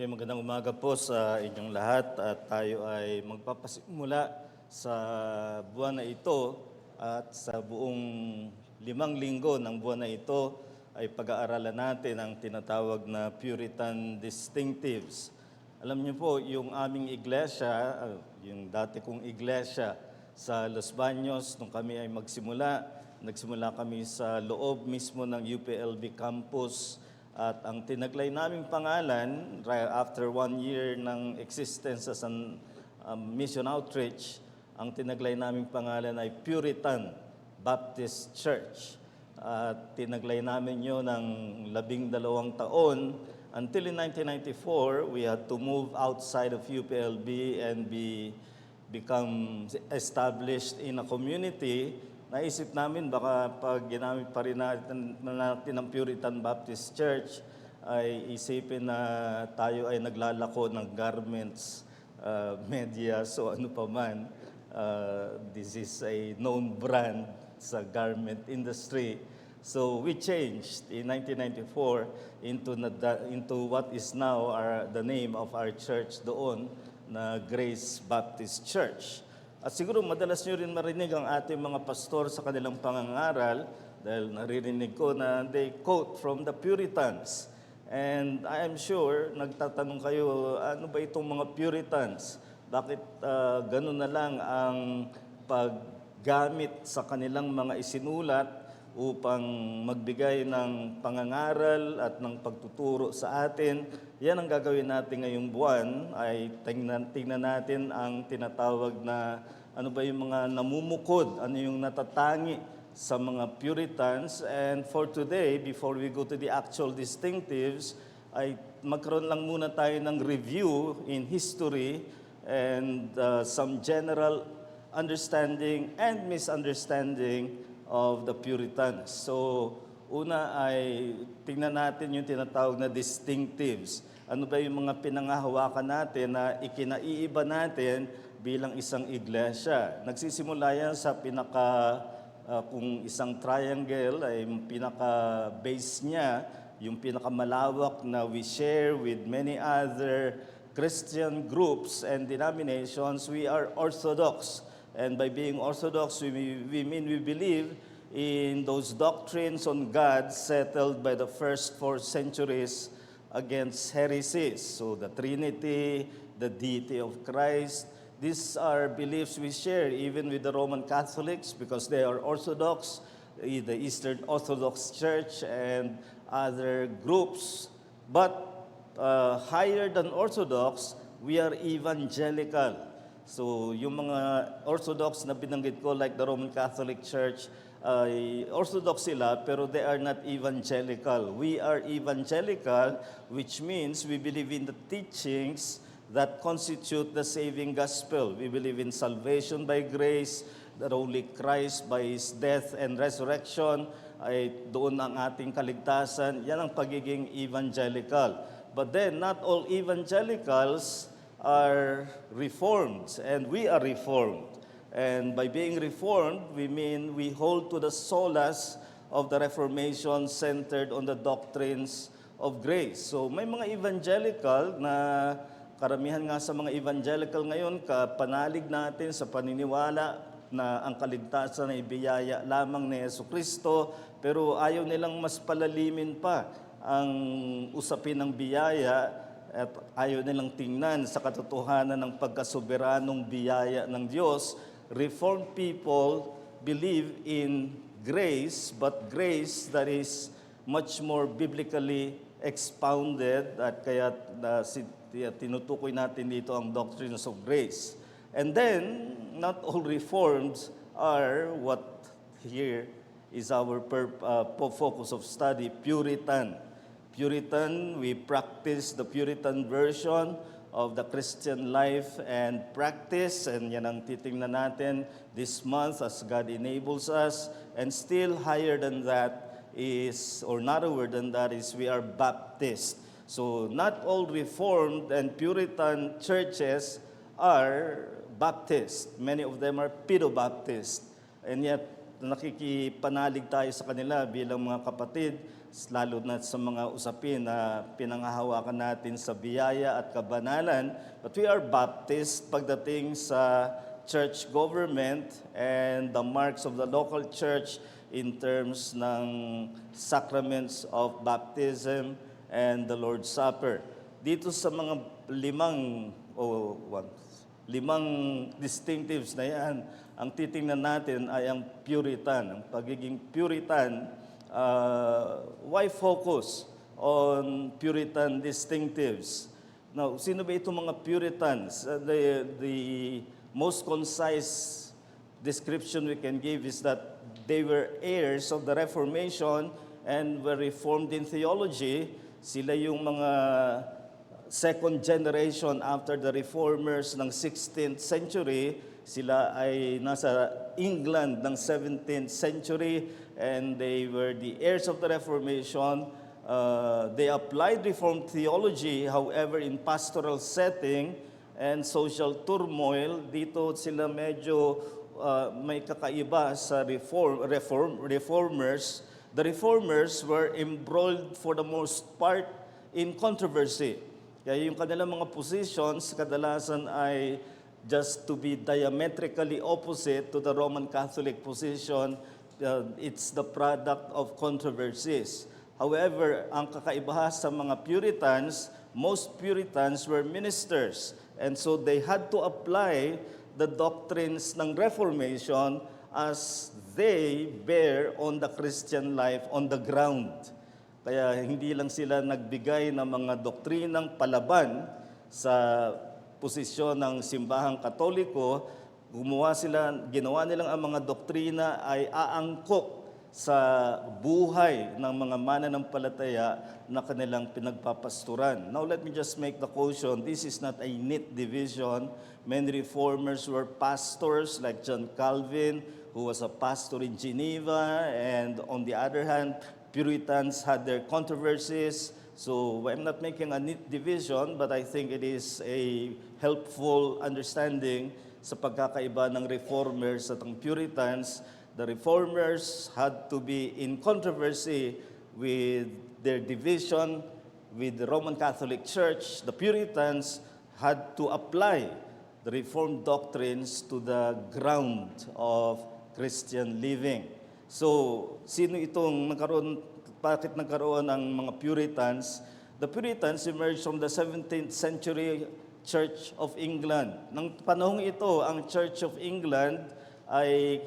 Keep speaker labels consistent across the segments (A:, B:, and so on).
A: Okay, magandang umaga po sa inyong lahat at tayo ay magpapasimula sa buwan na ito at sa buong 5 linggo ng buwan na ito ay pag-aaralan natin ang tinatawag na Puritan Distinctives. Alam niyo po, yung aming iglesia, yung dati kong iglesia sa Los Baños, nung kami ay nagsimula kami sa loob mismo ng UPLB campus. At ang tinaglay naming pangalan, after 1 year ng existence as an mission outreach, ang tinaglay naming pangalan ay Puritan Baptist Church. At tinaglay namin yun ng 12 taon. Until in 1994, we had to move outside of UPLB and become established in a community. Naisip namin baka pag ginamit pa rin natin ang Puritan Baptist Church ay isipin na tayo ay naglalako ng garments, media, so ano pa man. This is a known brand sa garment industry. So we changed in 1994 into what is now the name of our church doon na Grace Baptist Church. At siguro madalas nyo rin marinig ang ating mga pastor sa kanilang pangangaral dahil naririnig ko na they quote from the Puritans. And I am sure, nagtatanong kayo, ano ba itong mga Puritans? Bakit ganun na lang ang paggamit sa kanilang mga isinulat upang magbigay ng pangangaral at ng pagtuturo sa atin? Yan ang gagawin natin ngayong buwan, ay tingnan natin ang tinatawag na ano ba yung mga namumukod, ano yung natatangi sa mga Puritans. And for today, before we go to the actual distinctives, ay magkaroon lang muna tayo ng review in history and some general understanding and misunderstanding of the Puritans. So, una ay tingnan natin yung tinatawag na distinctives. Ano ba yung mga pinangahawakan natin na ikinaiiba natin bilang isang iglesia? Nagsisimula yan sa kung isang triangle ay yung pinaka-base niya, yung pinakamalawak na we share with many other Christian groups and denominations, we are Orthodox. And by being Orthodox, we mean we believe in those doctrines on God settled by the first 4 centuries against heresies. So the Trinity, the deity of Christ, these are beliefs we share even with the Roman Catholics because they are Orthodox, the Eastern Orthodox Church and other groups. But higher than Orthodox, we are evangelical. So yung mga Orthodox na binanggit ko like the Roman Catholic Church, Orthodox sila pero they are not evangelical. We are evangelical, which means we believe in the teachings that constitute the saving gospel. We believe in salvation by grace, that only Christ by His death and resurrection ay doon ang ating kaligtasan. Yan ang pagiging evangelical. But then, not all evangelicals are reformed, and we are reformed. And by being reformed, we mean we hold to the solas of the Reformation centered on the doctrines of grace. So may mga evangelical na karamihan nga sa mga evangelical ngayon, kapanalig natin sa paniniwala na ang kaligtasan ay biyaya lamang ni Jesucristo, pero ayaw nilang mas palalimin pa ang usapin ng biyaya at ayaw nilang tingnan sa katotohanan ng pagkasoberanong biyaya ng Diyos. Reformed people believe in grace, but grace that is much more biblically expounded at kaya tinutukoy natin dito ang doctrines of grace. And then, not all Reforms are what here is our focus of study, Puritan. Puritan, we practice the Puritan version of the Christian life and practice, and yan ang titingnan natin this month as God enables us. And still higher than that is, or narrower than that is, we are Baptist. So not all Reformed and Puritan churches are Baptist. Many of them are Pedo-Baptist. And yet, nakikipanalig tayo sa kanila bilang mga kapatid lalo na sa mga usapin na pinanghahawakan natin sa biyaya at kabanalan. But we are Baptist pagdating sa church government and the marks of the local church in terms ng sacraments of baptism and the Lord's Supper. Dito sa mga limang distinctives na yan, ang titingnan natin ay ang Puritan. Ang pagiging Puritan, why focus on Puritan distinctives? Now, sino ba itong mga Puritans? The most concise description we can give is that they were heirs of the Reformation and were reformed in theology. Sila yung mga second generation after the reformers ng 16th century. Sila ay nasa England ng 17th century and they were the heirs of the Reformation. They applied Reformed theology, however, in pastoral setting and social turmoil. Dito sila medyo may kakaiba sa reformers. The reformers were embroiled for the most part in controversy. Kaya yung kanilang mga positions kadalasan ay just to be diametrically opposite to the Roman Catholic position. It's the product of controversies. However, ang kakaiba sa mga Puritans, most Puritans were ministers. And so they had to apply the doctrines ng Reformation as they bear on the Christian life on the ground. Kaya hindi lang sila nagbigay ng mga doktrinang palaban sa posisyon ng simbahang Katoliko, ginawa nilang ang mga doktrina ay aangkop sa buhay ng mga mananampalataya na kanilang pinagpapasturan. Now let me just make the caution, this is not a neat division. Many reformers were pastors like John Calvin, who was a pastor in Geneva, and on the other hand, Puritans had their controversies. So I'm not making a neat division, but I think it is a helpful understanding sa pagkakaiba ng reformers at ang Puritans. The reformers had to be in controversy with their division with the Roman Catholic Church. The Puritans had to apply the Reformed doctrines to the ground of Christian living. So, sino itong bakit nagkaroon ng mga Puritans? The Puritans emerged from the 17th century Church of England. Nang panahong ito, ang Church of England ay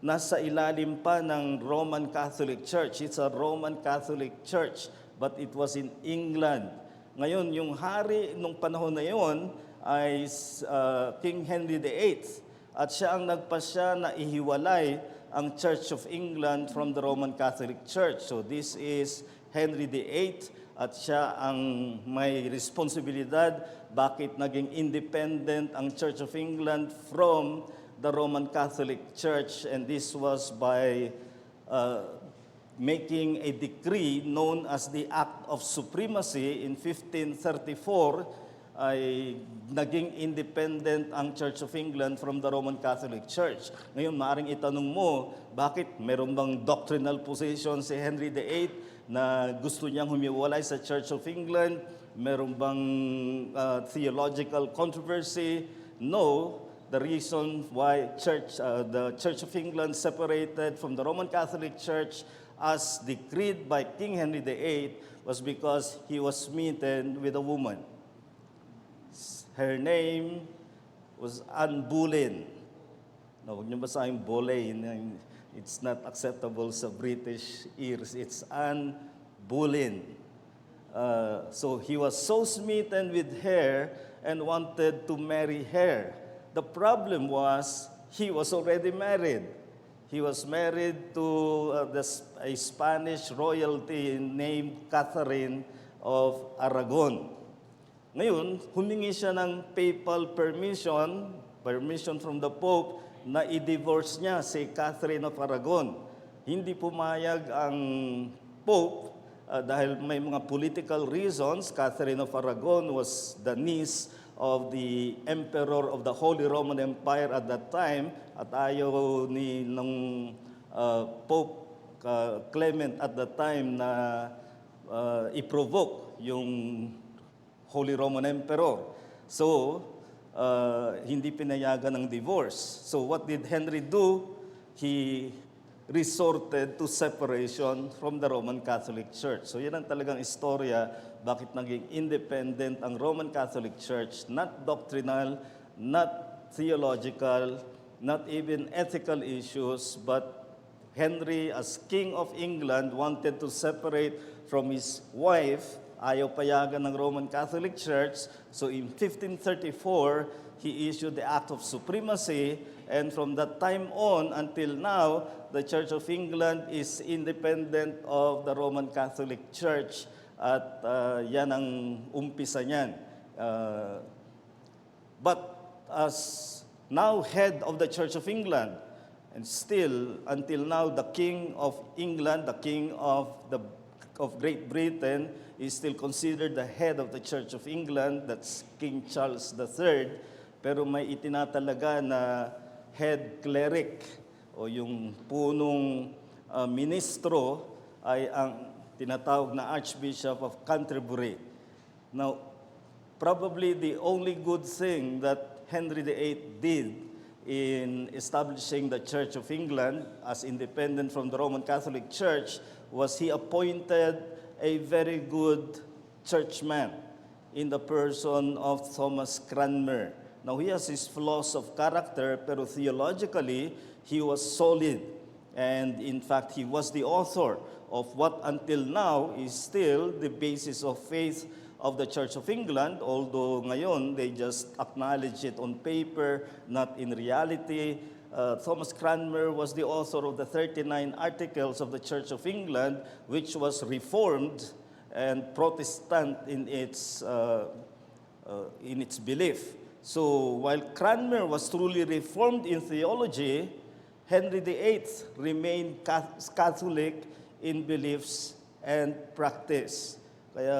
A: nasa ilalim pa ng Roman Catholic Church. It's a Roman Catholic Church, but it was in England. Ngayon, yung hari nung panahon na yon ay King Henry VIII. At siya ang nagpasya na ihiwalay ang Church of England from the Roman Catholic Church. So this is Henry VIII at siya ang may responsibilidad bakit naging independent ang Church of England from the Roman Catholic Church. And this was by making a decree known as the Act of Supremacy in 1534 ay naging independent ang Church of England from the Roman Catholic Church. Ngayon, maaaring itanong mo, bakit meron bang doctrinal position si Henry VIII na gusto niyang humiwalay sa Church of England? Meron bang theological controversy? No. The reason why the Church of England separated from the Roman Catholic Church as decreed by King Henry VIII was because he was smitten with a woman. Her name was Anne Boleyn. No, huwag niyo basahin Boleyn. It's not acceptable sa British ears. It's Anne Boleyn. So he was so smitten with her and wanted to marry her. The problem was he was already married. He was married to a Spanish royalty named Catherine of Aragon. Ngayon, humingi siya ng papal permission from the Pope na i-divorce niya si Catherine of Aragon. Hindi pumayag ang Pope dahil may mga political reasons. Catherine of Aragon was the niece of the Emperor of the Holy Roman Empire at that time at ayaw ng Pope Clement at the time na i-provoke yung Holy Roman Emperor. So, hindi pinayagan ng divorce. So what did Henry do? He resorted to separation from the Roman Catholic Church. So yan ang talagang istorya bakit naging independent ang Roman Catholic Church, not doctrinal, not theological, not even ethical issues, but Henry, as King of England, wanted to separate from his wife. Ayaw payagan ng Roman Catholic Church. So in 1534, he issued the Act of Supremacy. And from that time on until now, the Church of England is independent of the Roman Catholic Church. At yan ang umpisa niyan. But as now head of the Church of England, and still, until now, the King of England, the King of Great Britain, is still considered the head of the Church of England. That's King Charles III. Pero may itinatalaga na head cleric o yung punong ministro ay ang tinatawag na Archbishop of Canterbury. Now, probably the only good thing that Henry VIII did in establishing the Church of England as independent from the Roman Catholic Church was he appointed a very good churchman in the person of Thomas Cranmer. Now, he has his flaws of character, pero theologically, he was solid. And in fact, he was the author of what until now is still the basis of faith of the Church of England, although ngayon they just acknowledge it on paper, not in reality. Thomas Cranmer was the author of the 39 Articles of the Church of England, which was Reformed and Protestant in its belief. So while Cranmer was truly Reformed in theology, Henry VIII remained Catholic in beliefs and practice. Kaya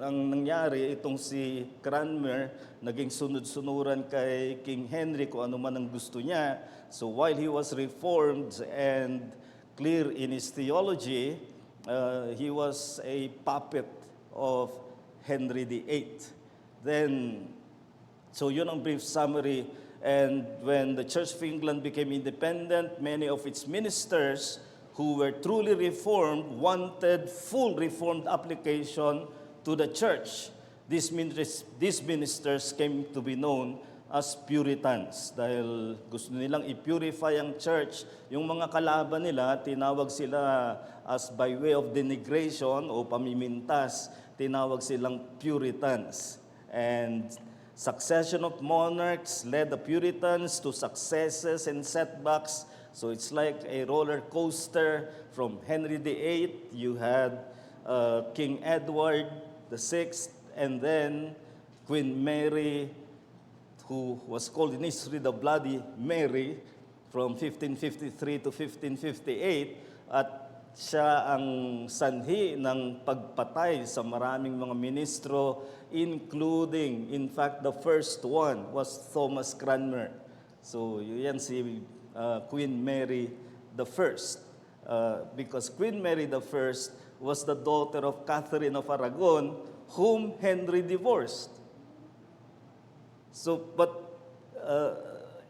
A: ang nangyari, itong si Cranmer, naging sunod-sunuran kay King Henry kung ano man ang gusto niya. So while he was reformed and clear in his theology, he was a puppet of Henry VIII. Then, so yun ang brief summary. And when the Church of England became independent, many of its ministers who were truly reformed wanted full reformed application to the church. These ministers came to be known as Puritans dahil gusto nilang i-purify ang church. Yung mga kalaban nila, tinawag sila as by way of denigration o pamimintas, tinawag silang Puritans. And succession of monarchs led the Puritans to successes and setbacks. So it's like a roller coaster. From Henry VIII, you had King Edward VI, and then Queen Mary, who was called in history the Bloody Mary, from 1553 to 1558. At siya ang sanhi ng pagpatay sa maraming mga ministro, including, in fact, the first one was Thomas Cranmer. So yan si Queen Mary the First, because Queen Mary the First was the daughter of Catherine of Aragon, whom Henry divorced. So, but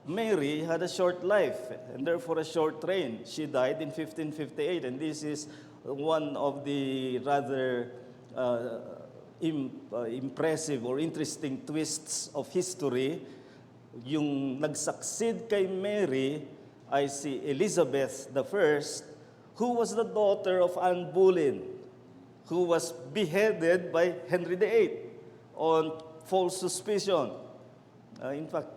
A: Mary had a short life and therefore a short reign. She died in 1558, and this is one of the rather impressive or interesting twists of history. Yung nag-succeed kay Mary ay si Elizabeth I, who was the daughter of Anne Boleyn, who was beheaded by Henry VIII on false suspicion. In fact,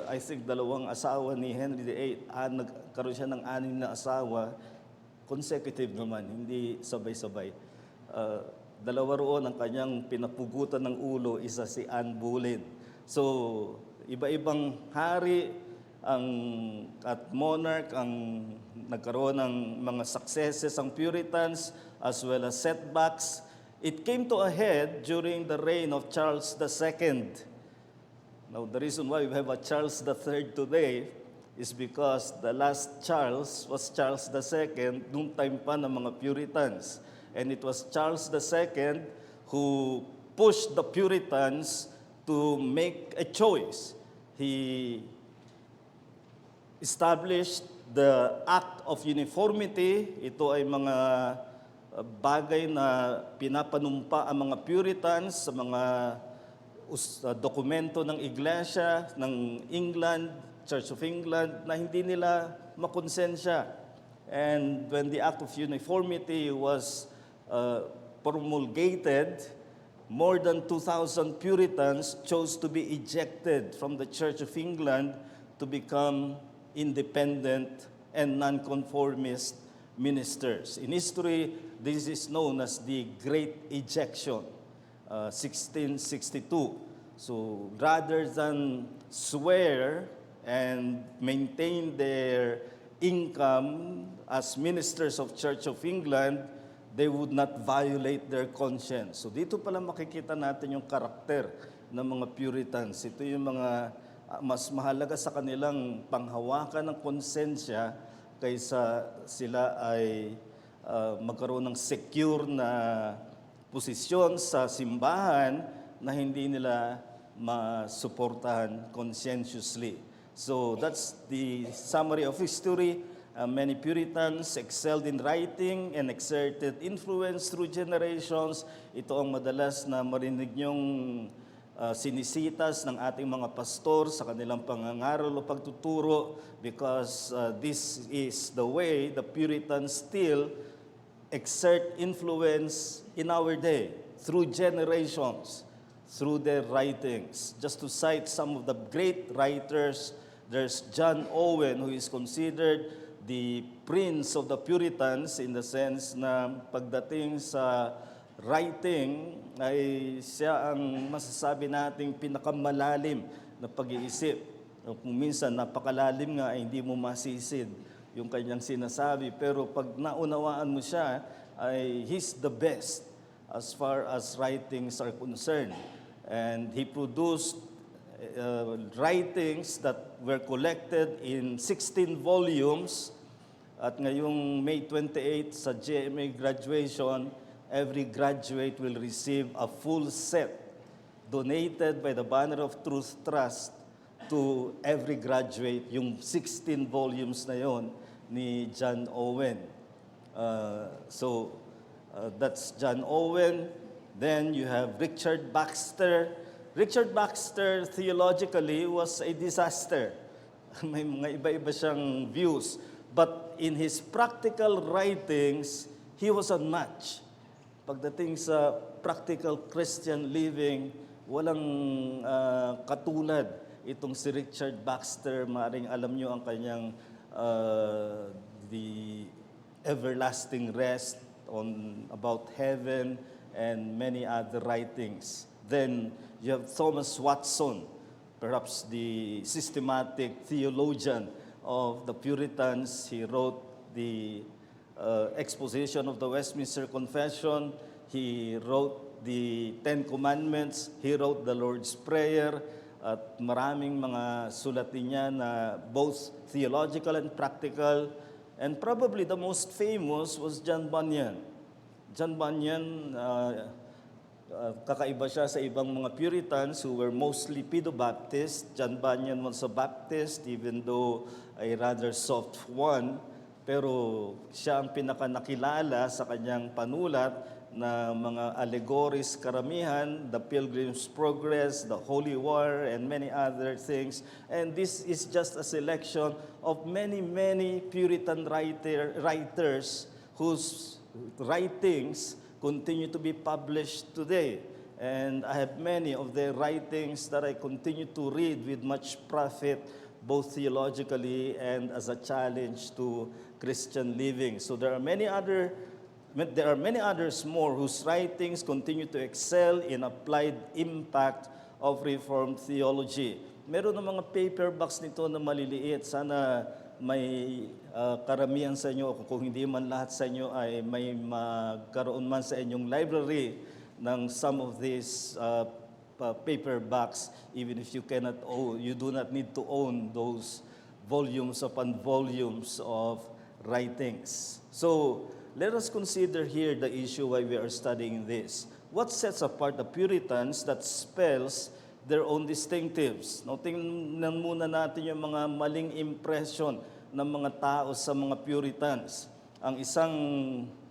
A: I think dalawang asawa ni Henry VIII, nagkaroon siya ng 6 na asawa, consecutive naman, hindi sabay-sabay. Dalawa roon ang kanyang pinapugutan ng ulo, isa si Anne Boleyn. So, iba-ibang hari at monarch ang nagkaroon ng mga successes ang Puritans as well as setbacks. It came to a head during the reign of Charles II. Now, the reason why we have a Charles III today is because the last Charles was Charles II, nung time pa ng mga Puritans. And it was Charles II who pushed the Puritans to make a choice. He established the Act of Uniformity. Ito ay mga bagay na pinapanumpa ang mga Puritans sa mga dokumento ng Iglesia ng England, Church of England, na hindi nila makonsensya. And when the Act of Uniformity was promulgated, more than 2,000 Puritans chose to be ejected from the Church of England to become independent and nonconformist ministers. In history, this is known as the Great Ejection, 1662. So rather than swear and maintain their income as ministers of Church of England, they would not violate their conscience. So dito pala makikita natin yung karakter ng mga Puritans. Ito yung mga mas mahalaga sa kanilang panghawakan ng konsensya kaysa sila ay magkaroon ng secure na posisyon sa simbahan na hindi nila masuportahan conscientiously. So that's the summary of history. Many Puritans excelled in writing and exerted influence through generations. Ito ang madalas na marinig niyong sinisitas ng ating mga pastor sa kanilang pangangaral o pagtuturo, because this is the way the Puritans still exert influence in our day, through generations, through their writings. Just to cite some of the great writers, there's John Owen, who is considered the prince of the Puritans in the sense na pagdating sa writing ay siya ang masasabi nating pinakamalalim na pag-iisip. Kung minsan napakalalim nga ay hindi mo masisid yung kanyang sinasabi, pero pag naunawaan mo siya ay he's the best as far as writings are concerned. And he produced writings that were collected in 16 volumes. At ngayong May 28 sa GMA graduation, every graduate will receive a full set donated by the Banner of Truth Trust to every graduate, yung 16 volumes na yon ni John Owen. That's John Owen. Then you have Richard Baxter. Richard Baxter theologically was a disaster. May mga iba-iba siyang views. But in his practical writings, he was unmatched. Pagdating sa practical Christian living, walang katulad itong si Richard Baxter. Maaring alam nyo ang kanyang The Everlasting Rest about heaven and many other writings. Then you have Thomas Watson, perhaps the systematic theologian of the Puritans. He wrote the exposition of the Westminster Confession. He wrote the Ten Commandments. He wrote the Lord's Prayer. At maraming mga sulatin niya na both theological and practical. And probably the most famous was John Bunyan. John Bunyan, kakaiba siya sa ibang mga Puritans who were mostly Pedo-Baptist. John Bunyan was a Baptist, even though a rather soft one. Pero siya ang pinakanakilala sa kanyang panulat na mga allegories karamihan, the Pilgrim's Progress, the Holy War, and many other things. And this is just a selection of many, many Puritan writers whose writings continue to be published today. And I have many of their writings that I continue to read with much profit, both theologically and as a challenge to Christian living. So there are many others more whose writings continue to excel in applied impact of Reformed theology. Meron ng mga paperbacks nito na maliliit. Sana may karamihan sa inyo, kung hindi man lahat sa inyo, ay may magkaroon man sa inyong library ng some of these paperbacks, even if you do not need to own volumes upon volumes of writings. So, let us consider here the issue why we are studying this. What sets apart the Puritans that spells their own distinctives? No, tingnan muna natin yung mga maling impression ng mga tao sa mga Puritans. Ang isang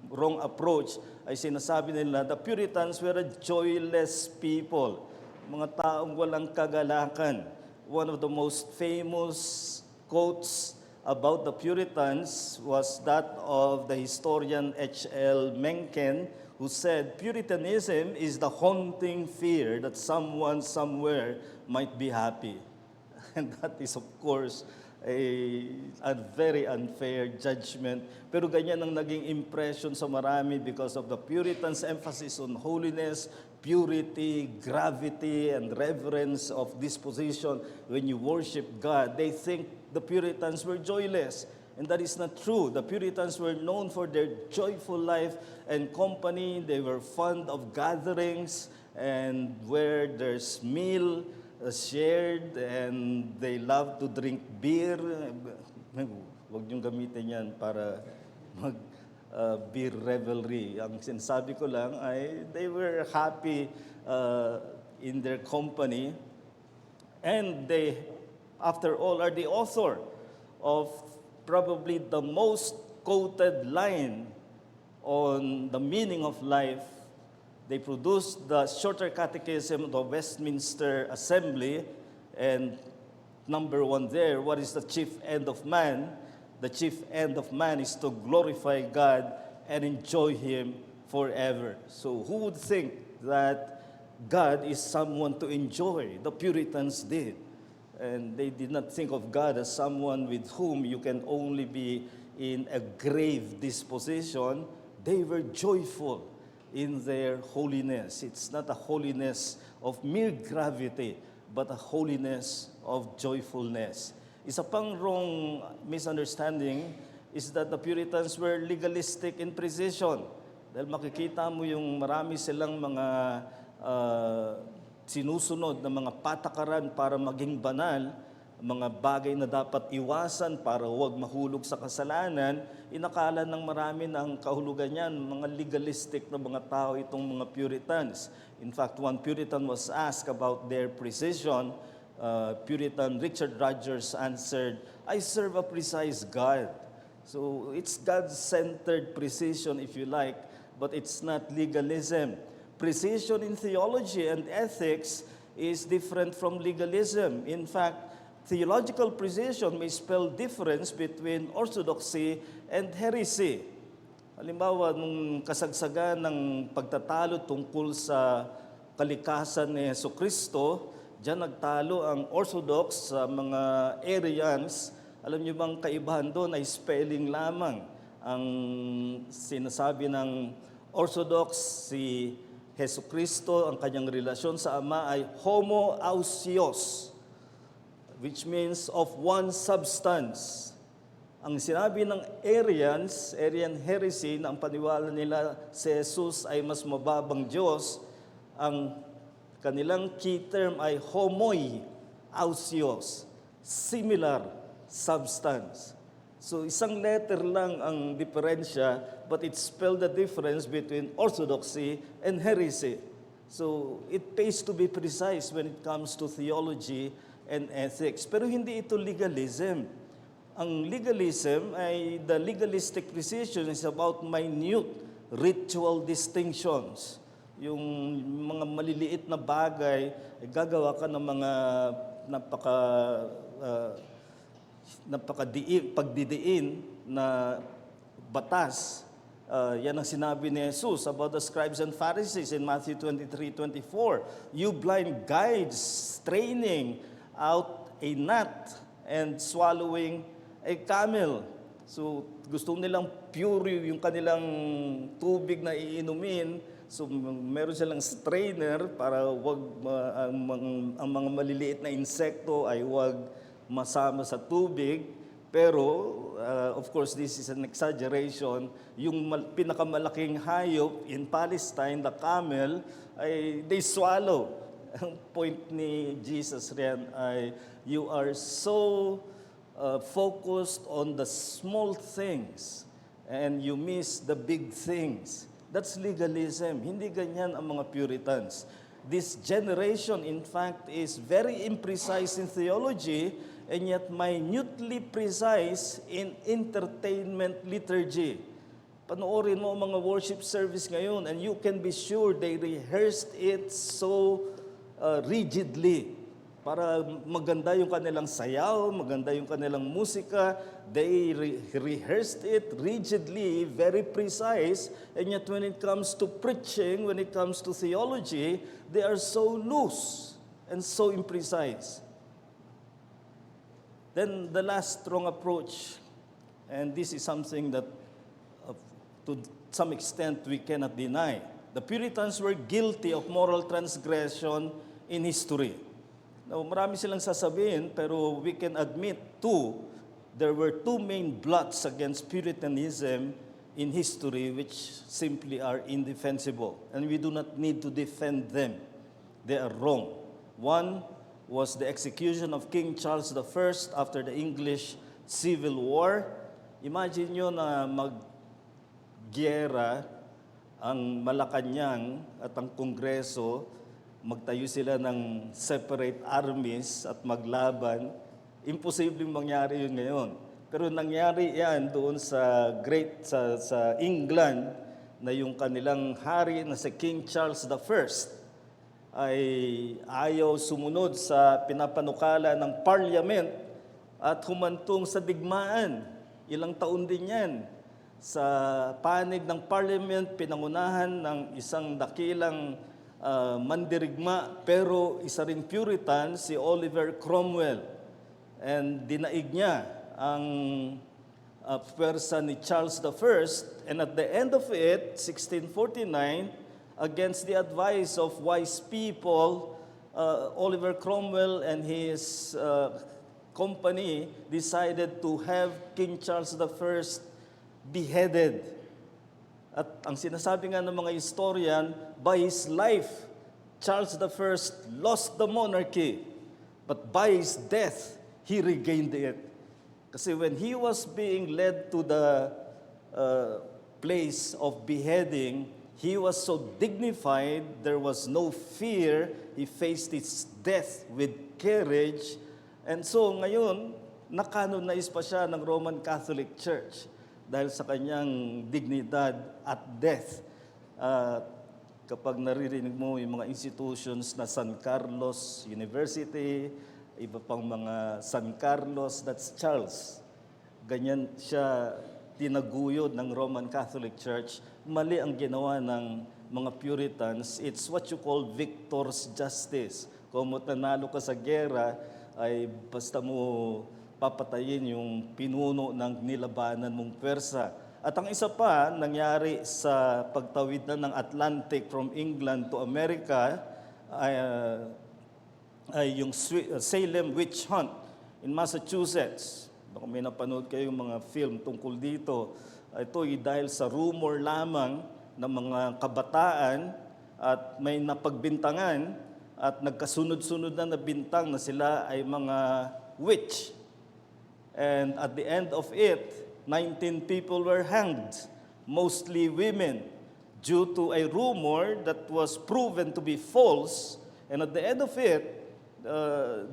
A: wrong approach ay sinasabi nila, the Puritans were a joyless people. Mga taong walang kagalakan. One of the most famous quotes about the Puritans was that of the historian H.L. Mencken, who said, Puritanism is the haunting fear that someone somewhere might be happy. And that is, of course, a very unfair judgment. Pero ganyan ang naging impression sa marami because of the Puritans' emphasis on holiness, purity, gravity, and reverence of disposition. When you worship God, they think the Puritans were joyless. And that is not true. The Puritans were known for their joyful life and company. They were fond of gatherings and where there's meal shared, and they love to drink beer. Huwag niyong gamitin yan para mag beer revelry. Ang sinasabi ko lang ay they were happy in their company, and they, after all, are the author of probably the most quoted line on the meaning of life. They produced the Shorter Catechism of the Westminster Assembly, and number 1 there, what is the chief end of man? The chief end of man is to glorify God and enjoy Him forever. So who would think that God is someone to enjoy? The Puritans did. And they did not think of God as someone with whom you can only be in a grave disposition. They were joyful in their holiness. It's not a holiness of mere gravity, but a holiness of joyfulness. Isa pang wrong misunderstanding is that the Puritans were legalistic in precision. Dahil makikita mo yung marami silang mga sinusunod na mga patakaran para maging banal, mga bagay na dapat iwasan para huwag mahulog sa kasalanan, inakala ng marami na ang kahulugan niyan, mga legalistic na mga tao itong mga Puritans. In fact, one Puritan was asked about their precision. Puritan Richard Rogers answered, I serve a precise God. So it's God-centered precision, if you like, but it's not legalism. Precision in theology and ethics is different from legalism. In fact, theological precision may spell difference between orthodoxy and heresy. Halimbawa, nung kasagsagan ng pagtatalo tungkol sa kalikasan ni Jesucristo, diyan nagtalo ang Orthodox sa mga Arians. Alam niyo bang kaibahan doon ay spelling lamang. Ang sinasabi ng Orthodox, si Jesucristo, ang kanyang relasyon sa Ama ay homoousios, which means of one substance. Ang sinabi ng Arians, Arian heresy, na ang paniwala nila si Jesus ay mas mababang Diyos, ang kanilang key term ay homoiousios, similar substance. So isang letter lang ang diferensya, but it spelled the difference between orthodoxy and heresy. So it pays to be precise when it comes to theology and ethics. Pero hindi ito legalism. Ang legalism ay, the legalistic precision is about minute ritual distinctions. Yung mga maliliit na bagay, gagawa ka ng mga pagdidiin na batas. Yan ang sinabi ni Jesus about the scribes and Pharisees in Matthew 23:24. You blind guides, straining out a gnat and swallowing a camel. So gusto nilang pure yung kanilang tubig na iinumin. So meron silang strainer para wag ang mga maliliit na insekto ay wag masama sa tubig. Pero of course this is an exaggeration. Yung pinakamalaking hayop in Palestine, the camel, ay they swallow. Ang point ni Jesus riyan ay, you are so focused on the small things and you miss the big things. That's legalism. Hindi ganyan ang mga Puritans. This generation, in fact, is very imprecise in theology and yet minutely precise in entertainment liturgy. Panoorin mo ang mga worship service ngayon and you can be sure they rehearsed it so rigidly. Para maganda yung kanilang sayaw, maganda yung kanilang musika, they rehearsed it rigidly, very precise, and yet when it comes to preaching, when it comes to theology, they are so loose and so imprecise. Then the last wrong approach, and this is something that to some extent we cannot deny. The Puritans were guilty of moral transgression in history. Now, marami silang sasabihin, pero we can admit there were two main blots against Puritanism in history which simply are indefensible. And we do not need to defend them. They are wrong. One was the execution of King Charles I after the English Civil War. Imagine nyo na mag-gyera ang Malacanang at ang Kongreso, magtayo sila ng separate armies at maglaban. Imposibleng mangyari yun ngayon. Pero nangyari yan doon sa England na yung kanilang hari na si King Charles I ay ayaw sumunod sa pinapanukala ng parliament at humantong sa digmaan. Ilang taon din yan. Sa panig ng parliament, pinangunahan ng isang dakilang mandirigma, pero isa ring Puritan, si Oliver Cromwell. And dinaig niya ang pwersa ni Charles I, and at the end of it, 1649, against the advice of wise people, Oliver Cromwell and his company decided to have King Charles I beheaded. At ang sinasabi nga ng mga historian, by his life, Charles I lost the monarchy, but by his death, he regained it. Kasi when he was being led to the place of beheading, he was so dignified, there was no fear, he faced his death with courage, and so ngayon, nakanonize pa siya ng Roman Catholic Church dahil sa kanyang dignidad at death. Kapag naririnig mo yung mga institutions na San Carlos University, iba pang mga San Carlos, that's Charles. Ganyan siya tinaguyod ng Roman Catholic Church. Mali ang ginawa ng mga Puritans. It's what you call victor's justice. Kung nanalo ka sa gera, ay basta mo papatayin yung pinuno ng nilabanan mong pwersa. At ang isa pa, nangyari sa pagtawid na ng Atlantic from England to America, ay yung Salem Witch Hunt in Massachusetts. Baka may napanood kayong mga film tungkol dito. Ito ay dahil sa rumor lamang ng mga kabataan at may napagbintangan at nagkasunod-sunod na bintang na sila ay mga witch. And at the end of it, 19 people were hanged, mostly women, due to a rumor that was proven to be false. And at the end of it,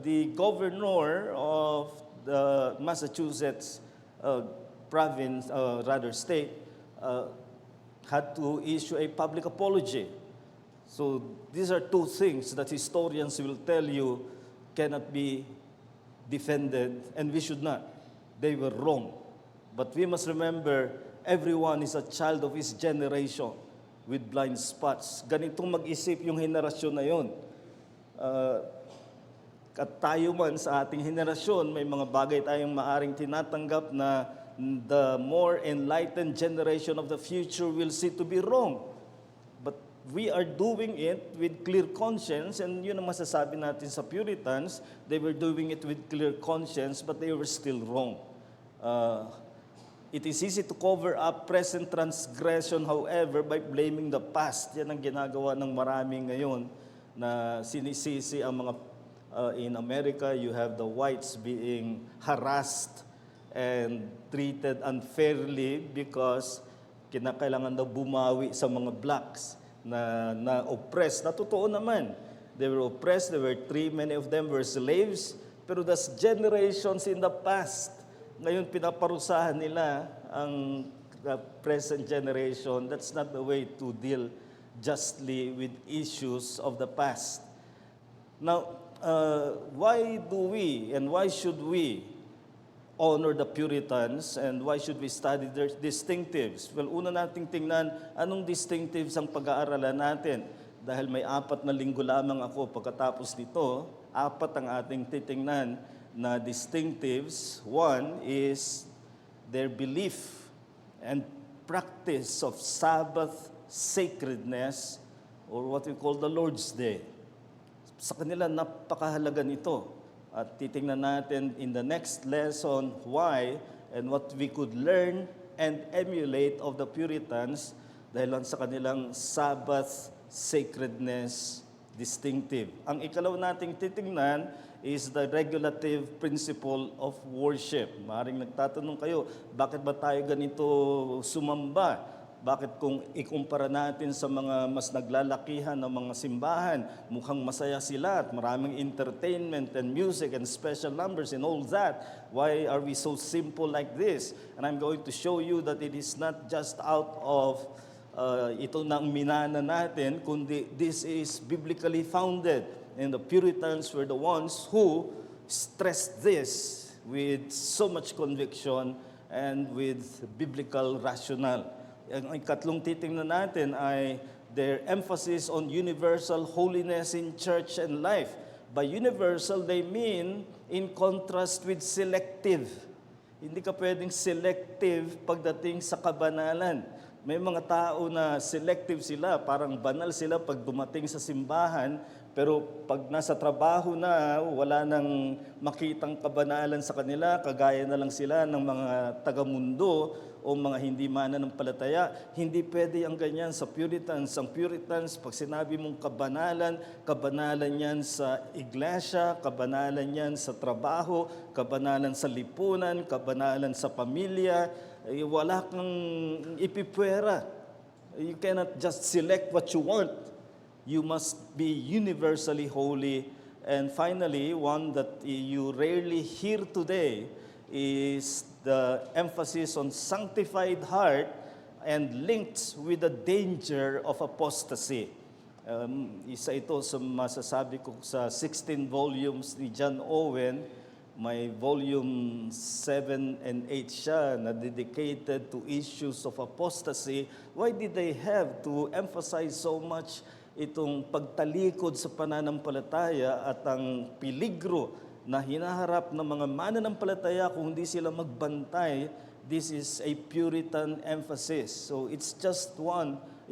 A: the governor of the Massachusetts province, state, had to issue a public apology. So these are two things that historians will tell you cannot be defended, and we should not. They were wrong. But we must remember, everyone is a child of his generation with blind spots. Ganitong mag-isip yung henerasyon na yun. At tayo man sa ating henerasyon, may mga bagay tayong maaring tinatanggap na the more enlightened generation of the future will see to be wrong. But we are doing it with clear conscience, and yun ang masasabi natin sa Puritans, they were doing it with clear conscience, but they were still wrong. It is easy to cover up present transgression, however, by blaming the past. Yan ang ginagawa ng marami ngayon na sinisisi ang mga In America, you have the whites being harassed and treated unfairly because kinakailangan daw bumawi sa mga blacks na oppressed. Na totoo naman. They were oppressed, they were free, many of them were slaves, pero that's generations in the past. Ngayon pinaparusahan nila ang the present generation. That's not the way to deal justly with issues of the past. Now, why do we and why should we honor the Puritans and why should we study their distinctives? Well, una nating tingnan anong distinctives ang pag-aaralan natin. Dahil may 4 na linggo lamang ako pagkatapos nito, 4 ang ating titingnan na distinctives. One is their belief and practice of Sabbath sacredness or what we call the Lord's Day. Sa kanila, napakahalaga nito. At titingnan natin in the next lesson why and what we could learn and emulate of the Puritans dahil lang sa kanilang Sabbath sacredness distinctive. Ang ikalaw nating titingnan is the regulative principle of worship. Maaaring nagtatanong kayo, bakit ba tayo ganito sumamba? Bakit kung ikumpara natin sa mga mas naglalakihan ng mga simbahan, mukhang masaya sila at maraming entertainment and music and special numbers and all that. Why are we so simple like this? And I'm going to show you that it is not just out of ito na ang minana natin, kundi this is biblically founded. And the Puritans were the ones who stressed this with so much conviction and with biblical rationale. Ang ikatlong titingnan natin ay their emphasis on universal holiness in church and life. By universal, they mean in contrast with selective. Hindi ka pwedeng selective pagdating sa kabanalan. May mga tao na selective sila, parang banal sila pag dumating sa simbahan, pero pag nasa trabaho na, wala nang makitang kabanalan sa kanila, kagaya na lang sila ng mga taga-mundo o mga hindi mananampalataya. Hindi pwede ang ganyan sa Puritans. Ang Puritans, pag sinabi mong kabanalan, kabanalan yan sa iglesia, kabanalan yan sa trabaho, kabanalan sa lipunan, kabanalan sa pamilya. Wala kang ipipwera. You cannot just select what you want. You must be universally holy. And finally, one that you rarely hear today is the emphasis on sanctified heart and linked with the danger of apostasy. Isa ito sa masasabi ko sa 16 volumes ni John Owen. May volume 7 and 8 siya na dedicated to issues of apostasy. Why did they have to emphasize so much itong pagtalikod sa pananampalataya at ang peligro na hinaharap ng mga mananampalataya kung hindi sila magbantay? This is a Puritan emphasis. So it's just 4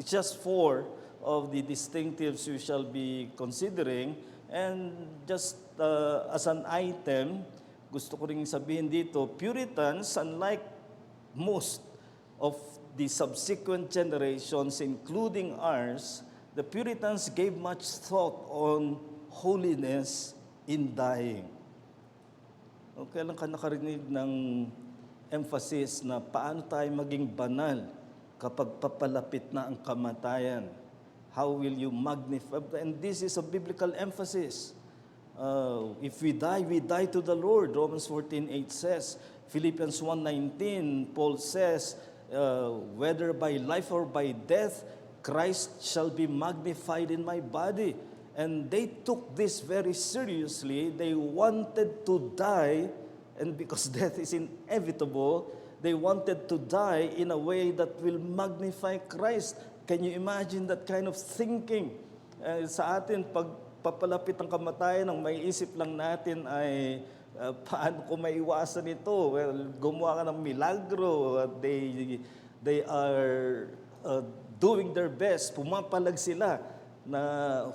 A: of the distinctives we shall be considering. And just as an item, gusto ko ring sabihin dito, Puritans, unlike most of the subsequent generations, including ours, the Puritans gave much thought on holiness in dying. O kailan ka nakarinig ng emphasis na paano tayo maging banal kapag papalapit na ang kamatayan? How will you magnify? And this is a biblical emphasis. If we die to the Lord. Romans 14:8 says. Philippians 1:19, Paul says, whether by life or by death, Christ shall be magnified in my body. And they took this very seriously. They wanted to die, and because death is inevitable, they wanted to die in a way that will magnify Christ. Can you imagine that kind of thinking? Sa atin, pag papalapit ang kamatayan, ang may isip lang natin ay paano ko maiwasan ito? Well, gumawa ka ng milagro. They are doing their best. Pumapalag sila na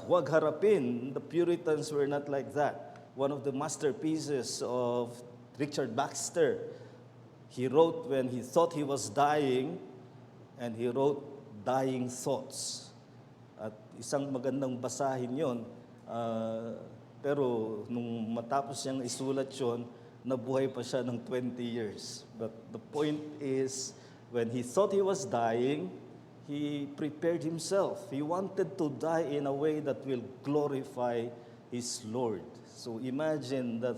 A: huwag harapin. The Puritans were not like that. One of the masterpieces of Richard Baxter, he wrote when he thought he was dying, and he wrote dying thoughts. At isang magandang basahin yon Pero nung matapos niyang isulat yon, nabuhay pa siya ng 20 years. But the point is, when he thought he was dying, he prepared himself. He wanted to die in a way that will glorify his Lord. So imagine that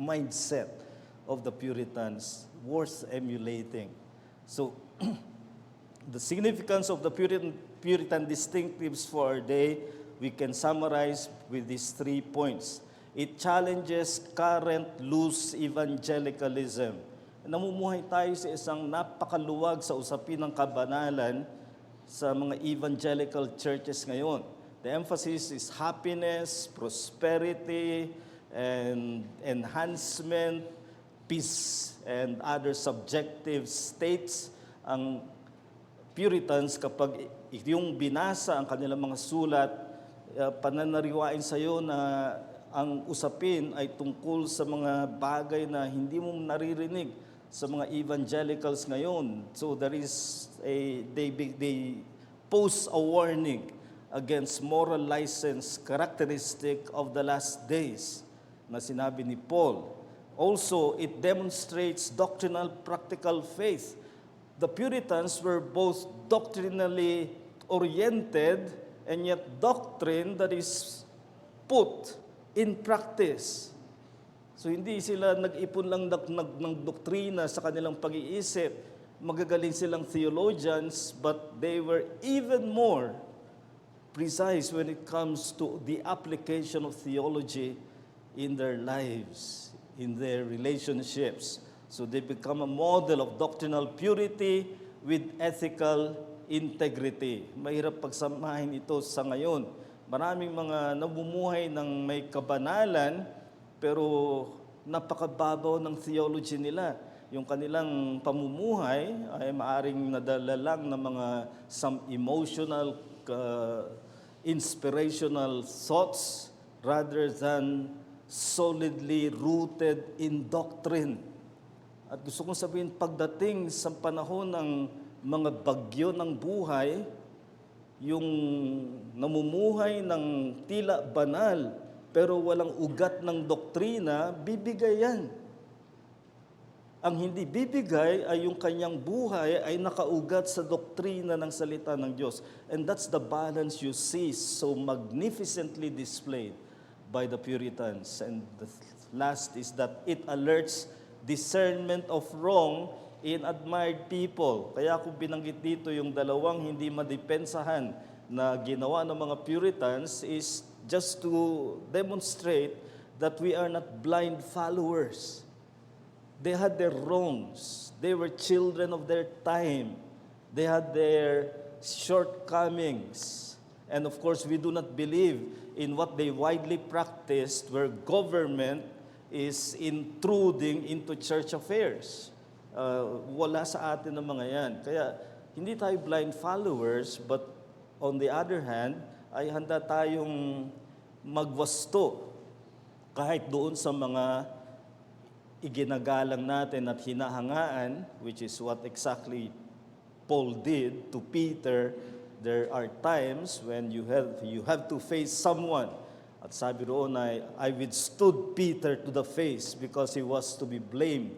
A: mindset of the Puritans, worth emulating. So the significance of the Puritan distinctives for our day, we can summarize with these 3 points. It challenges current loose evangelicalism. Namumuhay tayo sa isang napakaluwag sa usapin ng kabanalan sa mga evangelical churches ngayon. The emphasis is happiness, prosperity, and enhancement, peace, and other subjective states. Ang Puritans, kapag yung binasa ang kanilang mga sulat, pananariwain sa iyo na ang usapin ay tungkol sa mga bagay na hindi mo naririnig sa mga evangelicals ngayon. So there is they pose a warning against moral license characteristic of the last days na sinabi ni Paul. Also, it demonstrates doctrinal practical faith. The Puritans were both doctrinally oriented and yet doctrine that is put in practice. So hindi sila nag-ipon lang ng doktrina sa kanilang pag-iisip. Magagaling silang theologians, but they were even more precise when it comes to the application of theology in their lives, in their relationships. So they become a model of doctrinal purity with ethical integrity. Mahirap pagsamahin ito sa ngayon. Maraming mga namumuhay ng may kabanalan, pero napakababaw ng theology nila. Yung kanilang pamumuhay ay maaring nadala lang ng mga some emotional, inspirational thoughts rather than solidly rooted in doctrine. At gusto kong sabihin, pagdating sa panahon ng mga bagyo ng buhay, yung namumuhay ng tila banal pero walang ugat ng doktrina, bibigay yan. Ang hindi bibigay ay yung kanyang buhay ay nakaugat sa doktrina ng salita ng Diyos. And that's the balance you see so magnificently displayed by the Puritans. And the last is that it alerts discernment of wrong in admired people. Kaya ako binanggit dito yung dalawang hindi madepensahan na ginawa ng mga Puritans is just to demonstrate that we are not blind followers. They had their wrongs. They were children of their time. They had their shortcomings. And of course, we do not believe in what they widely practiced where government is intruding into church affairs. Wala sa atin ng mga yan. Kaya hindi tayo blind followers, but on the other hand, ay handa tayong magwasto kahit doon sa mga iginagalang natin at hinahangaan, which is what exactly Paul did to Peter. There are times when you have to face someone. At sabi roon ay, I withstood Peter to the face because he was to be blamed.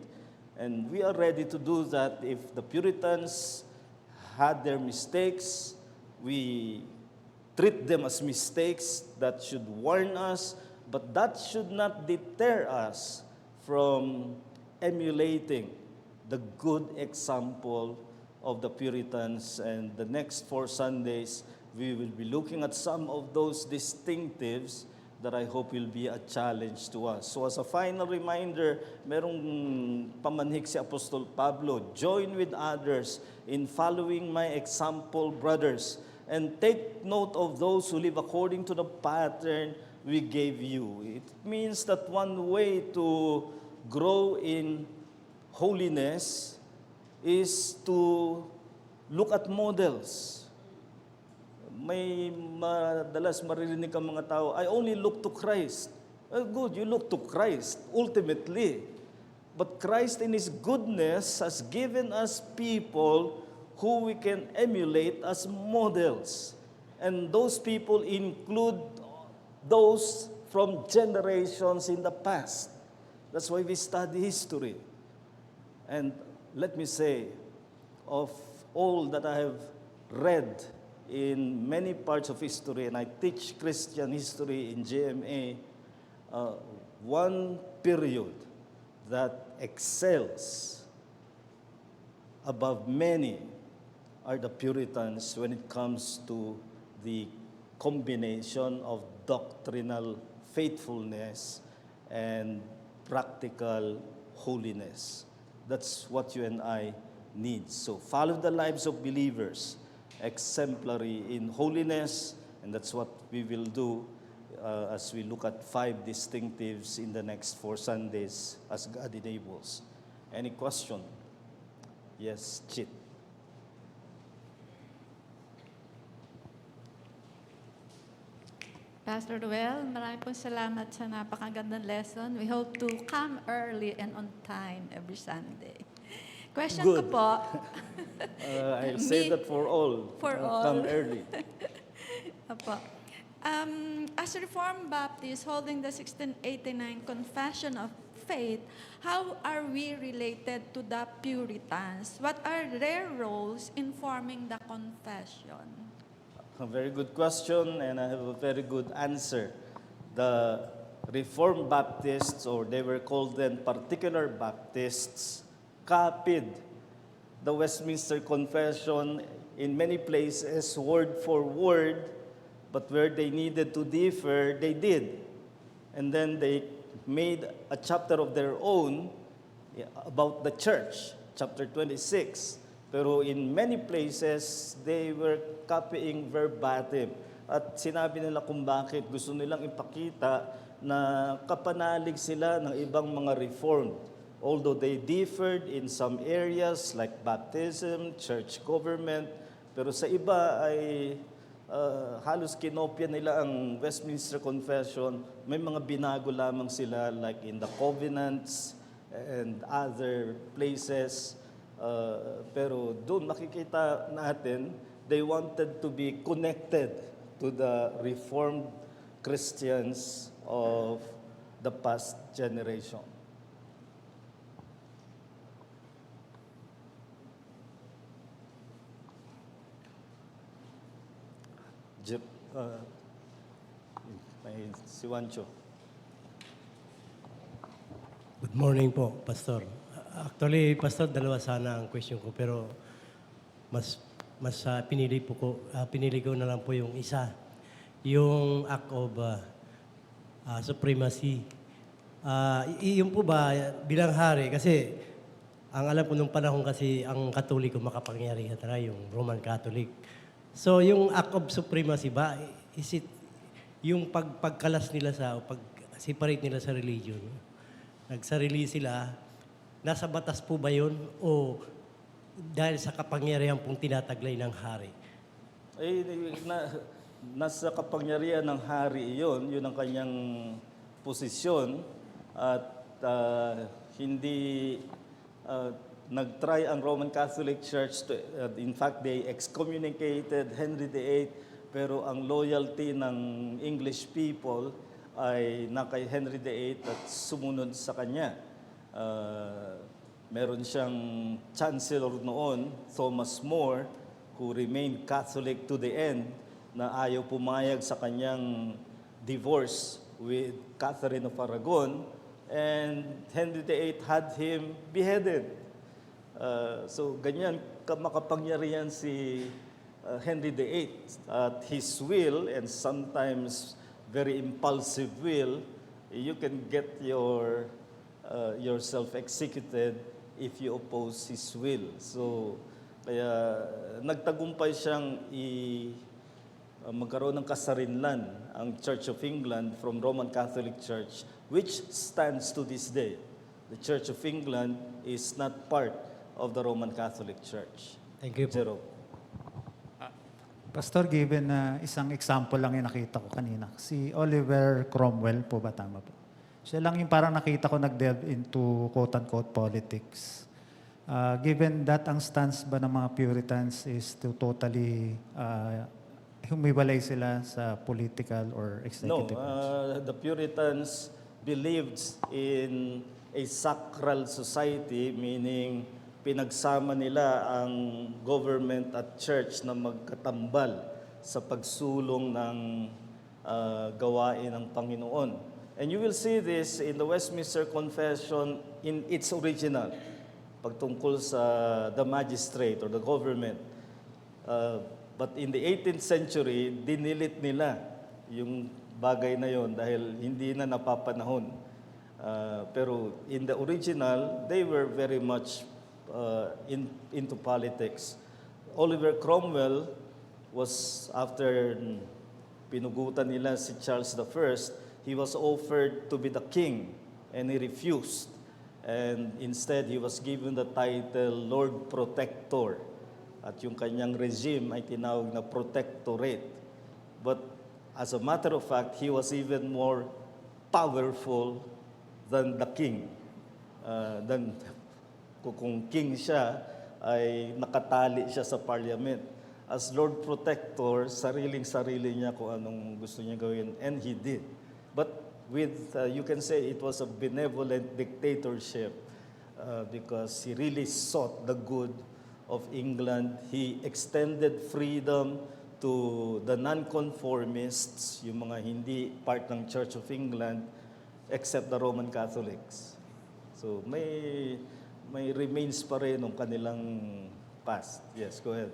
A: And we are ready to do that if the Puritans had their mistakes. We treat them as mistakes that should warn us, but that should not deter us from emulating the good example of the Puritans. And the next 4 Sundays, we will be looking at some of those distinctives that I hope will be a challenge to us. So as a final reminder, merong pamanhik si Apostol Pablo, join with others in following my example, brothers, and take note of those who live according to the pattern we gave you. It means that one way to grow in holiness is to look at models. May madalas maririnig ang mga tao, I only look to Christ. Well, good, you look to Christ, ultimately. But Christ in His goodness has given us people who we can emulate as models. And those people include those from generations in the past. That's why we study history. And let me say, of all that I have read in many parts of history, and I teach Christian history in GMA, one period that excels above many are the Puritans when it comes to the combination of doctrinal faithfulness and practical holiness. That's what you and I need. So follow the lives of believers, exemplary in holiness, and that's what we will do as we look at 5 distinctives in the next 4 Sundays as God enables. Any question? Yes, Chit.
B: Pastor Ruel, maraming pong salamat sa napakagandang lesson. We hope to come early and on time every Sunday. Question
A: Good.
B: ko po.
A: I'll say that for all.
B: For all.
A: Come early.
B: Apo. As Reformed Baptists holding the 1689 Confession of Faith, how are we related to the Puritans? What are their roles in forming the confession?
A: A very good question, and I have a very good answer. The Reformed Baptists, or they were called then Particular Baptists, copied the Westminster Confession in many places, word for word, but where they needed to differ, they did. And then they made a chapter of their own about the church, chapter 26. Pero in many places, they were copying verbatim. At sinabi nila kung bakit gusto nilang ipakita na kapanalig sila ng ibang mga reformed. Although they differed in some areas like baptism, church government, pero sa iba ay halos kinopya nila ang Westminster Confession. May mga binago lamang sila like in the covenants and other places. Pero doon makikita natin, they wanted to be connected to the Reformed Christians of the past generation. May si Wancho.
C: Good morning po, Pastor. Actually, Pastor, dalawa sana ang question ko, pero mas pinili ko na lang po yung isa. Yung act of supremacy. Yung po ba, bilang hari, kasi ang alam ko nung panahon kasi ang Katoliko makapangyarihan na yung Roman Catholic. So yung act of supremacy ba, is it yung pagkalas nila pag-separate nila sa religion? Nagsarili sila, nasa batas po ba yun o dahil sa kapangyarihan pong tinataglay ng hari?
A: Nasa kapangyarihan ng hari yun ang kanyang posisyon at hindi nag-try ang Roman Catholic Church to, in fact they excommunicated Henry VIII, pero ang loyalty ng English people ay kay Henry VIII at sumunod sa kanya. Meron siyang chancellor noon, Thomas More, who remained Catholic to the end, na ayaw pumayag sa kanyang divorce with Catherine of Aragon, and Henry VIII had him beheaded. So ganyan makapangyarihan si Henry VIII at his will, and sometimes very impulsive will, you can get yourself executed if you oppose his will. So kaya nagtagumpay siyang magkaroon ng kasarinlan ang Church of England from Roman Catholic Church, which stands to this day. The Church of England is not part of the Roman Catholic Church.
C: Thank you po.
A: Jerome.
D: Pastor, given na isang example lang yung nakita ko kanina, si Oliver Cromwell po ba, tama po? Siya lang yung parang nakita ko nag-delve into quote-unquote politics. Given that ang stance ba ng mga Puritans is to totally humiwalay sila sa political or
A: No,
D: executive branch?
A: the Puritans believed in a sacral society, meaning pinagsama nila ang government at church na magkatambal sa pagsulong ng gawain ng Panginoon. And you will see this in the Westminster Confession in its original, pagtungkol sa the magistrate or the government. But in the 18th century, dinilit nila yung bagay na yon dahil hindi na napapanahon. Pero in the original, they were very much into politics. Oliver Cromwell was, after pinugutan nila si Charles I, he was offered to be the king and he refused. And instead, he was given the title Lord Protector. At yung kanyang regime ay tinawag na protectorate. But as a matter of fact, he was even more powerful than the king. Kung king siya, ay nakatali siya sa parliament. As Lord Protector, sariling-sarili niya kung anong gusto niya gawin. And he did. But with, you can say it was a benevolent dictatorship because he really sought the good of England. He extended freedom to the nonconformists, yung mga hindi part ng Church of England, except the Roman Catholics. So may remains pa rin ng kanilang past. Yes, go ahead.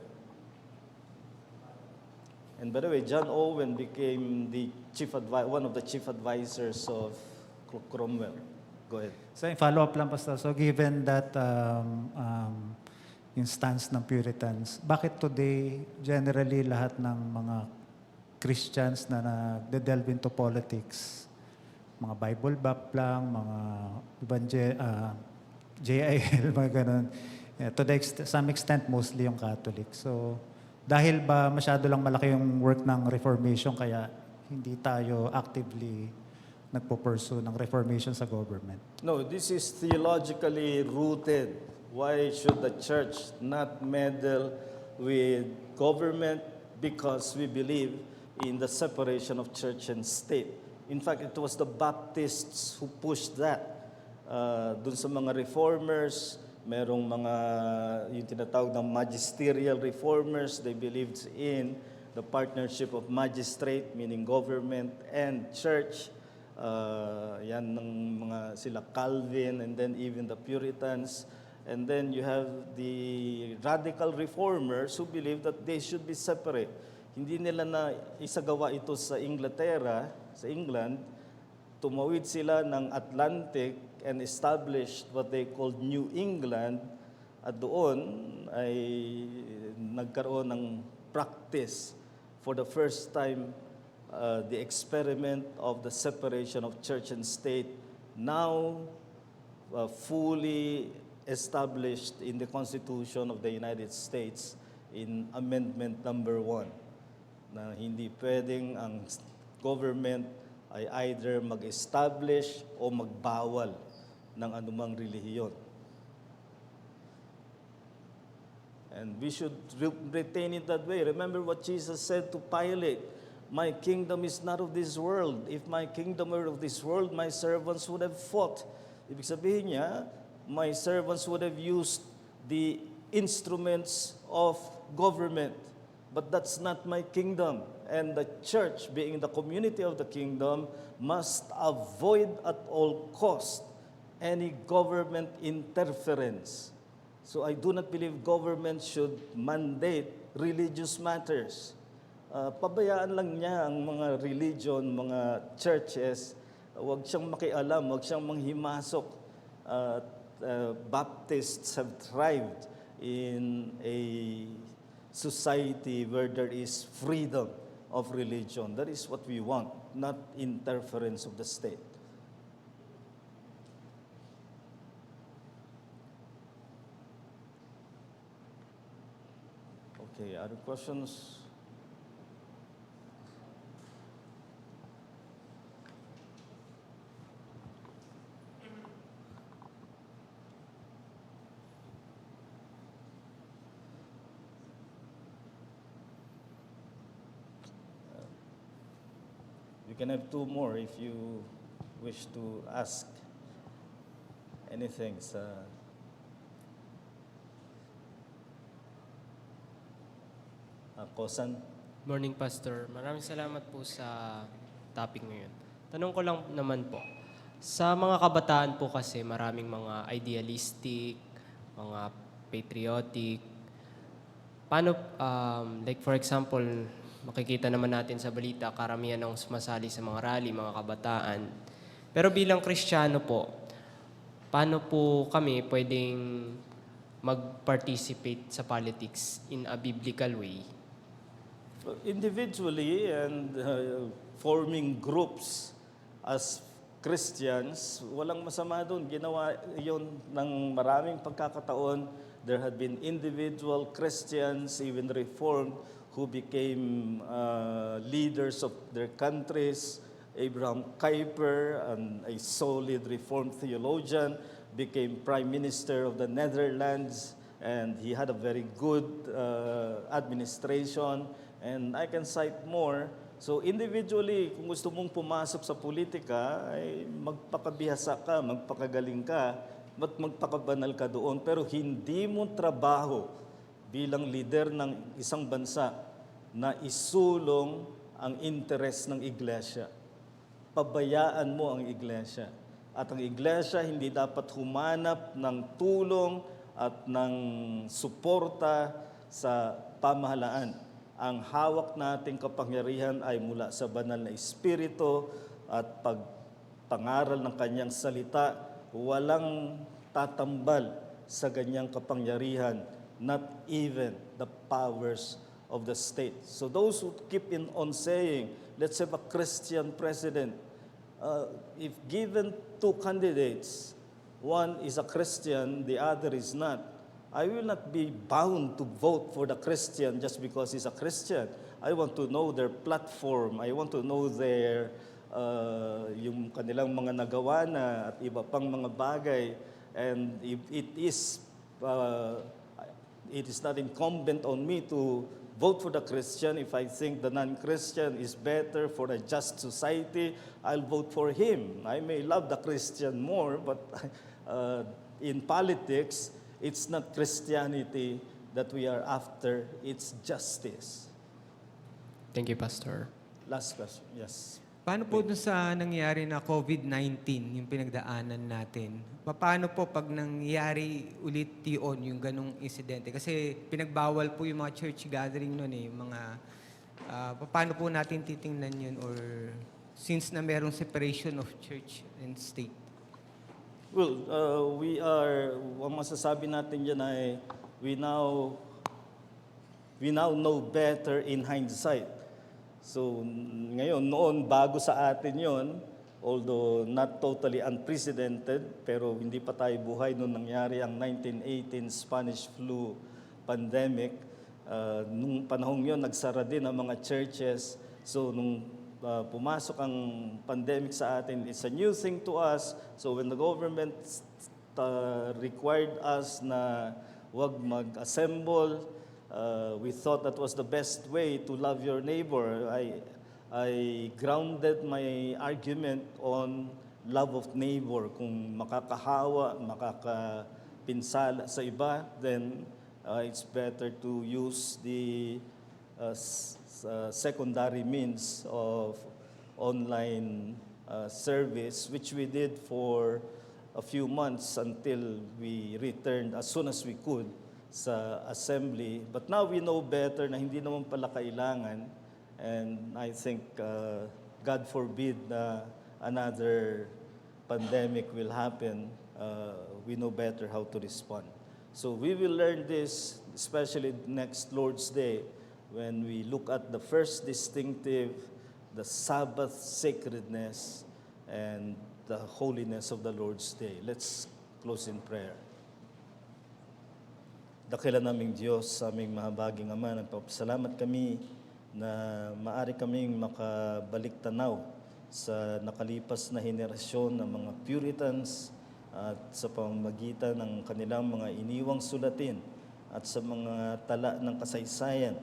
A: And by the way, John Owen became the one of the chief advisors of Cromwell. Go ahead.
D: So, follow-up lang, Pastor. So, given that yung stance ng Puritans, bakit today, generally, lahat ng mga Christians na nagde-delve into politics, mga Bible Bap lang, mga JIL, mga ganun, to some extent, mostly yung Catholic. So, dahil ba masyado lang malaki yung work ng Reformation, kaya hindi tayo actively nagpo-pursue ng Reformation sa government?
A: No, this is theologically rooted. Why should the church not meddle with government? Because we believe in the separation of church and state. In fact, it was the Baptists who pushed that. Dun sa mga reformers, merong mga yung tinatawag ng magisterial reformers, they believed in the partnership of magistrate, meaning government and church. Yan ng mga sila Calvin and then even the Puritans. And then you have the radical reformers who believe that they should be separate. Hindi nila na isagawa ito sa Inglaterra, sa England. Tumawid sila ng Atlantic and established what they called New England. At doon ay nagkaroon ng practice for the first time, the experiment of the separation of church and state, now fully established in the Constitution of the United States in Amendment number 1, na hindi pwedeng ang government ay either mag-establish o magbawal ng anumang relihiyon. And we should retain it that way. Remember what Jesus said to Pilate, "My kingdom is not of this world. If my kingdom were of this world, my servants would have fought." Ibig sabihin niya, my servants would have used the instruments of government. But that's not my kingdom. And the church, being the community of the kingdom, must avoid at all cost any government interference. So I do not believe government should mandate religious matters. Pabayaan lang niya ang mga religion, mga churches, huwag siyang makialam, huwag siyang manghimasok. Baptists have thrived in a society where there is freedom of religion. That is what we want, not interference of the state. Okay, other questions? can have two more if you wish to ask anything sa Kosan.
E: Morning, Pastor. Maraming salamat po sa topic ngayon. Tanong ko lang naman po, sa mga kabataan po kasi maraming mga idealistic, mga patriotic. Paano, like for example, makikita naman natin sa balita, karamihan ang sumasali sa mga rally, mga kabataan. Pero bilang Kristiyano po, paano po kami pwedeng mag-participate sa politics in a biblical way?
A: Individually and forming groups as Christians, walang masama doon. Ginawa yon ng maraming pagkakataon. There had been individual Christians, even Reformed, who became leaders of their countries. Abraham Kuyper, a solid Reformed theologian, became Prime Minister of the Netherlands, and he had a very good administration. And I can cite more. So individually, kung gusto mong pumasok sa politika, ay magpakabihasa ka, magpakagaling ka, at magpakabanal ka doon. Pero hindi mo trabaho bilang leader ng isang bansa na isulong ang interes ng iglesia. Pabayaan mo ang iglesia. At ang iglesia hindi dapat humanap ng tulong at ng suporta sa pamahalaan. Ang hawak nating kapangyarihan ay mula sa banal na Espiritu at pagpangaral ng kanyang salita, walang tatambal sa ganyang kapangyarihan, not even the powers of the state. So those who keep on saying, let's have a Christian president, if given two candidates, one is a Christian, the other is not, I will not be bound to vote for the Christian just because he's a Christian. I want to know their platform. I want to know their yung kanilang mga nagawa na at iba pang mga bagay. And if it is not incumbent on me to vote for the Christian. If I think the non-Christian is better for a just society, I'll vote for him. I may love the Christian more, but in politics, it's not Christianity that we are after, it's justice.
E: Thank you, Pastor.
A: Last question, yes.
F: Paano po dun sa nangyari na COVID-19, yung pinagdaanan natin? Paano po pag nangyari ulit yun, yung ganong insidente? Kasi pinagbawal po yung mga church gathering nun eh, yung mga, paano po natin titingnan yun? Or since na merong separation of church and state?
A: Well, ang masasabi natin dyan ay, we now know better in hindsight. So ngayon, noon bago sa atin yon, although not totally unprecedented, pero hindi pa tayo buhay nung nangyari ang 1918 Spanish flu pandemic. Nung panahong yon, nagsara din ang mga churches. So nung pumasok ang pandemic sa atin, it's a new thing to us. So when the government required us na wag mag-assemble, we thought that was the best way to love your neighbor. I grounded my argument on love of neighbor. Kung makakahawa, makakapinsala sa iba, then it's better to use the secondary means of online service, which we did for a few months until we returned as soon as we could sa assembly. But now we know better na hindi naman pala kailangan, and I think God forbid na another pandemic will happen, we know better how to respond. So we will learn this, especially next Lord's Day, when we look at the first distinctive, the Sabbath sacredness and the holiness of the Lord's Day. Let's close in prayer. Dakila naming Diyos, sa aming mahabaging Ama, nagpapasalamat kami na maari kaming makabalik tanaw sa nakalipas na henerasyon ng mga Puritans at sa pamamagitan ng kanilang mga iniwang sulatin at sa mga tala ng kasaysayan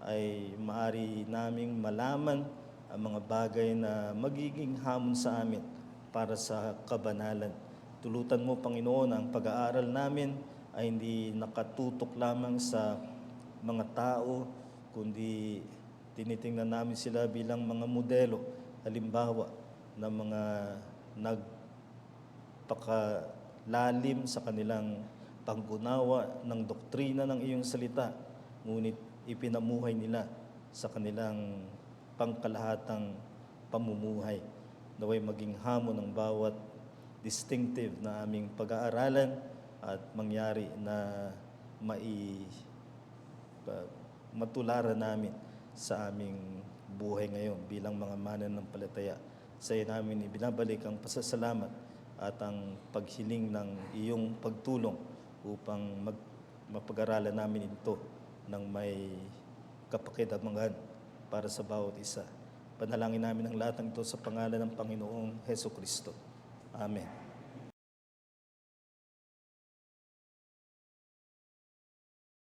A: ay maari naming malaman ang mga bagay na magiging hamon sa amin para sa kabanalan. Tulutan mo, Panginoon, ang pag-aaral namin ay hindi nakatutok lamang sa mga tao, kundi tinitingnan namin sila bilang mga modelo, halimbawa ng mga nagpakalalim sa kanilang panggunawa ng doktrina ng iyong salita, ngunit ipinamuhay nila sa kanilang pangkalahatang pamumuhay. Naway maging hamon ng bawat distinctive na aming pag-aaralan at mangyari na matularan namin sa aming buhay ngayon bilang mga mananampalataya. Sa iyo namin ibinabalik ang pasasalamat at ang paghiling ng iyong pagtulong upang mapag-aralan namin ito ng may kapakinabangan para sa bawat isa. Panalangin namin ang lahat ng ito sa pangalan ng Panginoong Heso Kristo. Amen.